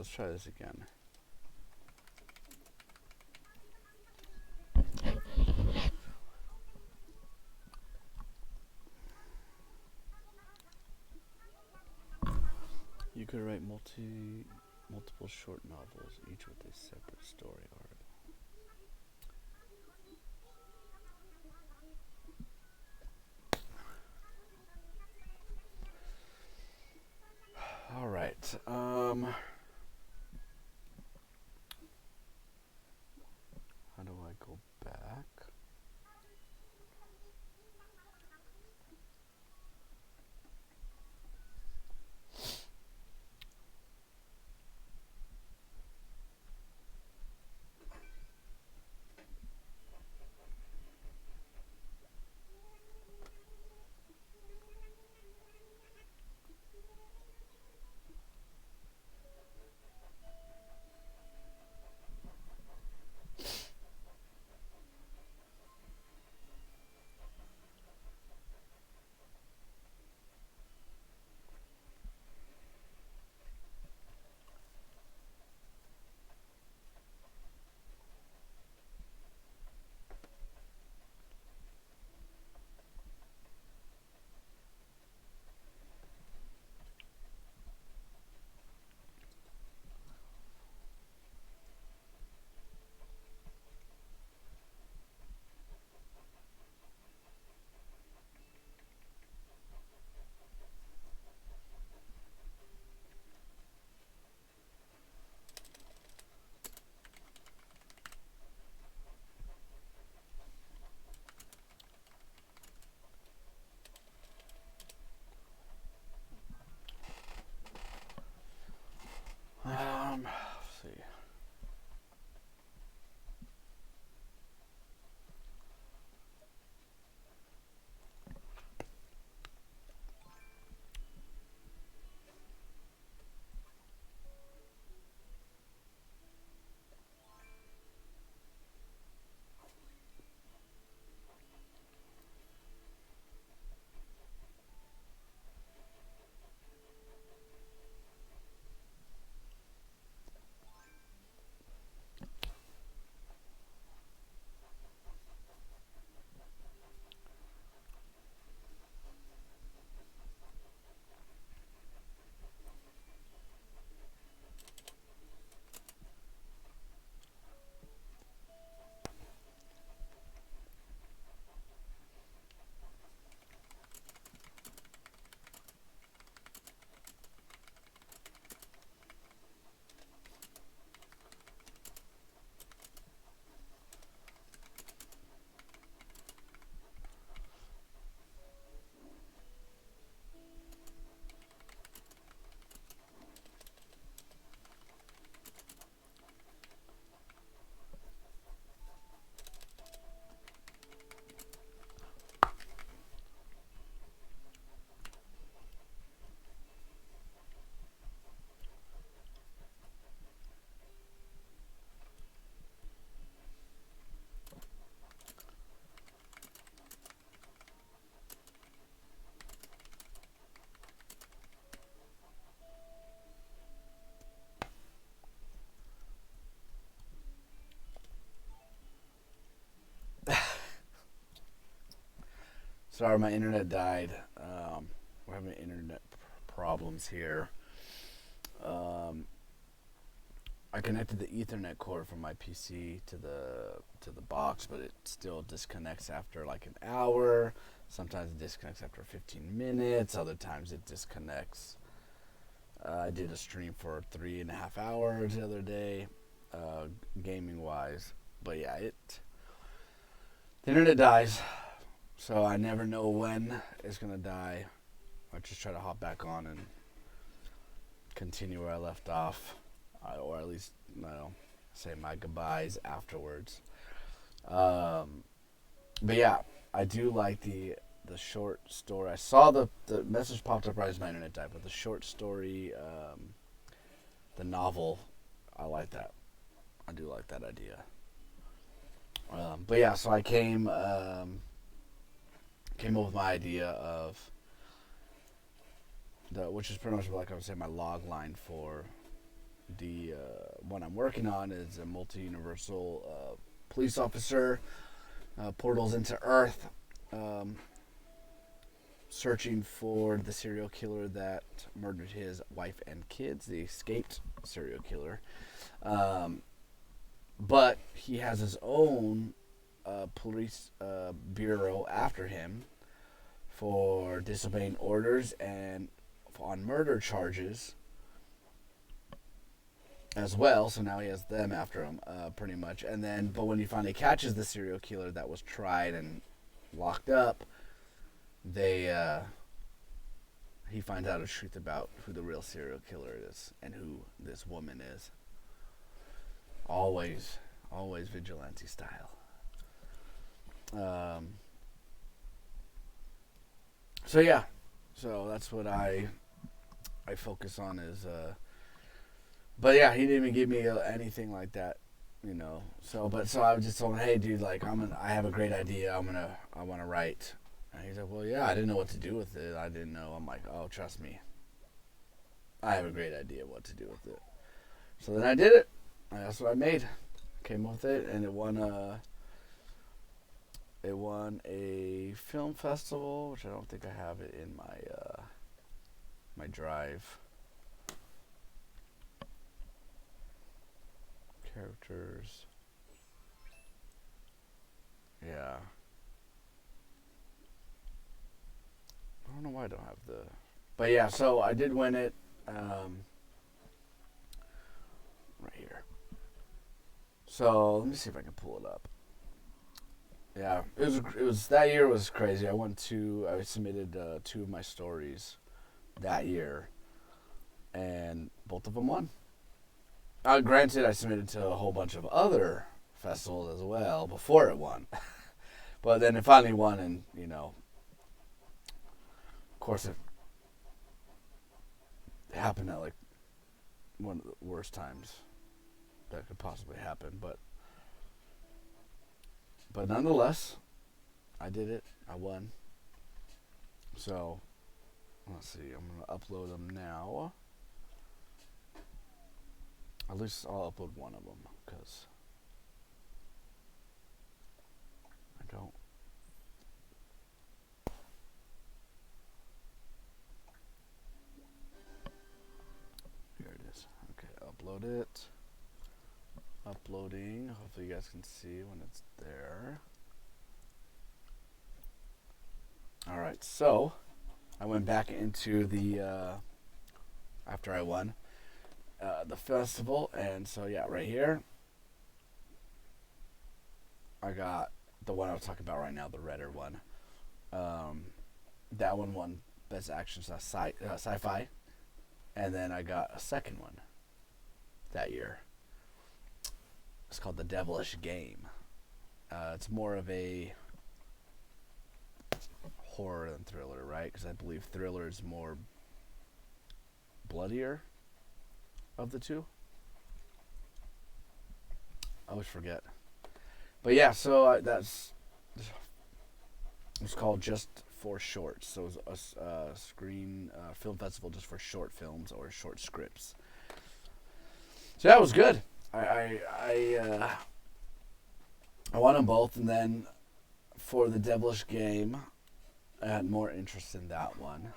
let's try this again. You could write multiple short novels, each with a separate story arc. All right. How do I go back? Let's see. Sorry, my internet died. We're having internet problems here. Um, I connected the Ethernet cord from my PC to the box, but it still disconnects after like an hour. Sometimes it disconnects after 15 minutes. Other times it disconnects. I did a stream for 3.5 hours the other day, gaming wise. But yeah, the internet dies, so I never know when it's gonna die. I just try to hop back on and continue where I left off, or at least say my goodbyes afterwards. Um, but yeah, I do like the short story. I saw the message popped up right as my internet died, but the short story, the novel, I like that. I do like that idea. But yeah, so I came up with my idea of which is pretty much like I would say my log line for The one I'm working on is a multi-universal police officer, portals into Earth, um, searching for the serial killer that murdered his wife and kids, the escaped serial killer. Um, but he has his own police bureau after him for disobeying orders and on murder charges as well. So now he has them after him, pretty much. And then, but when he finally catches the serial killer that was tried and locked up, they he finds out the truth about who the real serial killer is and who this woman is. Always, always vigilante style. So yeah, so that's what I focus on is. But yeah, he didn't even give me anything like that, you know. So I was just told him, hey, dude, like I have a great idea. I want to write. And he's like, well, yeah, I didn't know what to do with it. I didn't know. I'm like, oh, trust me, I have a great idea what to do with it. So then I did it. That's what I made. Came with it, and it won a film festival, which I don't think I have it in my drive. Characters. Yeah. I don't know why I don't have the. But yeah, so I did win it. Right here. So let me see if I can pull it up. Yeah, it was that year was crazy. I submitted 2 of my stories that year, and both of them won. Granted, I submitted to a whole bunch of other festivals as well before it won, but then it finally won, and of course, it happened at like one of the worst times that could possibly happen, but nonetheless, I did it. I won. So let's see. I'm gonna upload them now. At least I'll upload one of them because I don't. Here it is. Okay, upload it. Uploading. Hopefully you guys can see when it's there. Alright, so I went back into the after I won the festival, and so yeah, right here I got the one I was talking about right now, the redder one. That one won Best Action Sci-Fi, and then I got a second one that year. It's called The Devilish Game. It's more of a horror than thriller, right? Because I believe thriller is more bloodier of the two. I always forget. But yeah, so it's called Just for Shorts. So it's a screen film festival just for short films or short scripts. So that was good. I won them both, and then for the Devilish Game, I had more interest in that one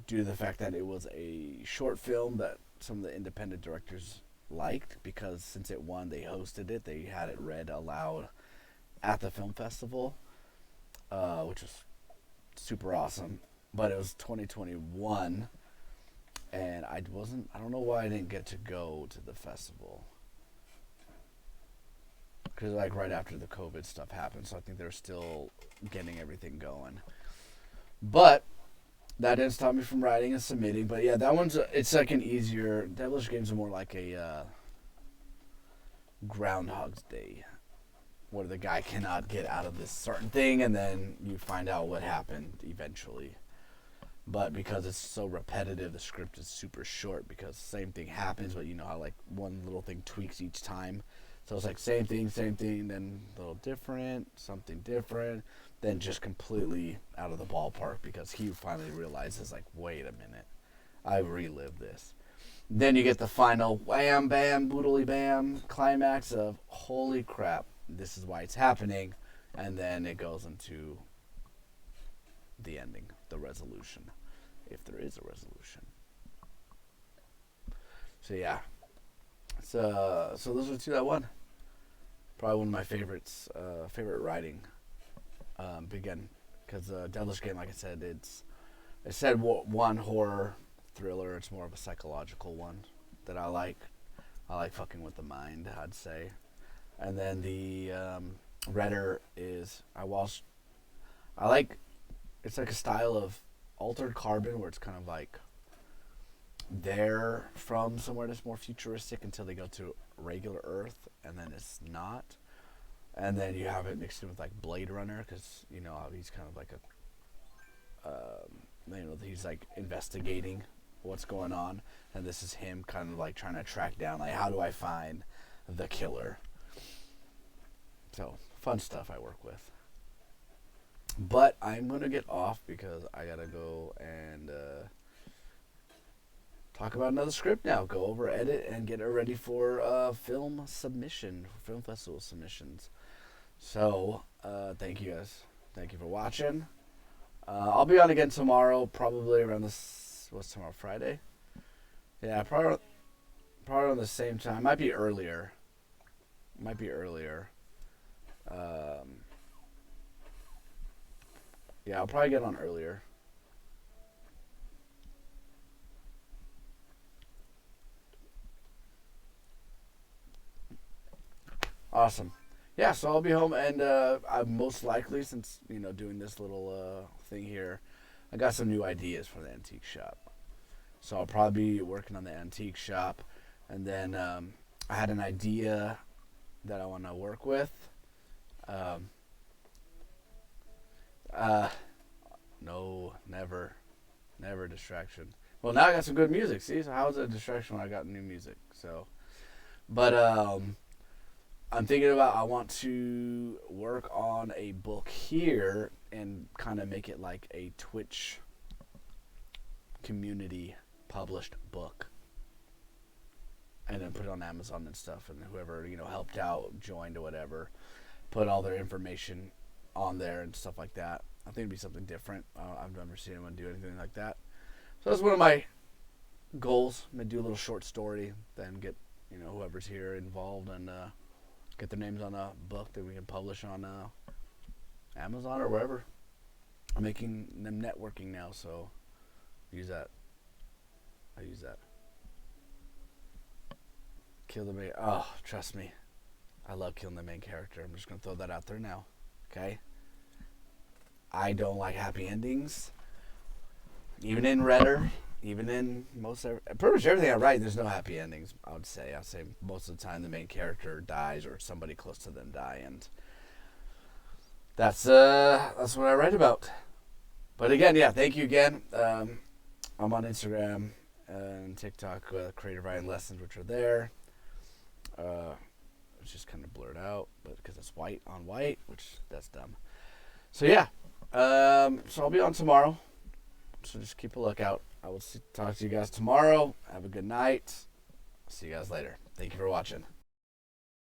due to the fact that it was a short film that some of the independent directors liked, because since it won, they hosted it. They had it read aloud at the film festival, which was super awesome. But it was 2021, and I don't know why I didn't get to go to the festival. Because like right after the COVID stuff happened, so I think they're still getting everything going. But that didn't stop me from writing and submitting. But yeah, that it's like an easier. Devilish Games are more like a Groundhog's Day, where the guy cannot get out of this certain thing, and then you find out what happened eventually. But because it's so repetitive, the script is super short because the same thing happens, but you know how like one little thing tweaks each time. So it's like same thing, then a little different, something different, then just completely out of the ballpark because he finally realizes like, wait a minute, I relived this. Then you get the final wham, bam, boodly bam climax of holy crap, this is why it's happening. And then it goes into the ending, the resolution, if there is a resolution. So yeah, so those are the two that won. Probably one of my favorites, favorite writing. Again, because Devilish Game, like I said, it said one horror thriller. It's more of a psychological one that I like. I like fucking with the mind, I'd say. And then the Redder is I like. It's like a style of altered carbon where it's kind of like they're from somewhere that's more futuristic until they go to regular Earth, and then it's not. And then you have it mixed in with like Blade Runner, because you know he's kind of like he's like investigating what's going on, and this is him kind of like trying to track down like how do I find the killer. So fun stuff I work with. But I'm gonna get off because I gotta go and talk about another script now. Go over, edit, and get it ready for film submission, film festival submissions. So, thank you guys. Thank you for watching. I'll be on again tomorrow, probably around this. What's tomorrow? Friday? Yeah, probably around the same time. Might be earlier. Yeah, I'll probably get on earlier. Awesome. Yeah, so I'll be home, and I'm most likely, since doing this little thing here, I got some new ideas for the antique shop. So I'll probably be working on the antique shop, and then I had an idea that I want to work with. No, never distraction. Well, now I got some good music. See, so how was it a distraction when I got new music? So, but I'm thinking about I want to work on a book here and kind of make it like a Twitch community published book, and then put it on Amazon and stuff. And whoever helped out, joined or whatever, put all their information on there and stuff like that. I think it'd be something different. I've never seen anyone do anything like that. So that's one of my goals. I'm gonna do a little short story, then get whoever's here involved and get their names on a book that we can publish on Amazon or wherever. I'm making them networking now, so use that. I use that. Kill the main. Oh, trust me, I love killing the main character. I'm just gonna throw that out there now. Okay. I don't like happy endings. Even in Redder, even in pretty much everything I write, there's no happy endings. I'd say most of the time the main character dies or somebody close to them die, and that's what I write about. But again, yeah, thank you again. I'm on Instagram and TikTok, Creative Writing Lessons, which are there. It's just kind of blurred out, but because it's white on white, which that's dumb. So yeah, so I'll be on tomorrow. So just keep a lookout. I will talk to you guys tomorrow. Have a good night. See you guys later. Thank you for watching.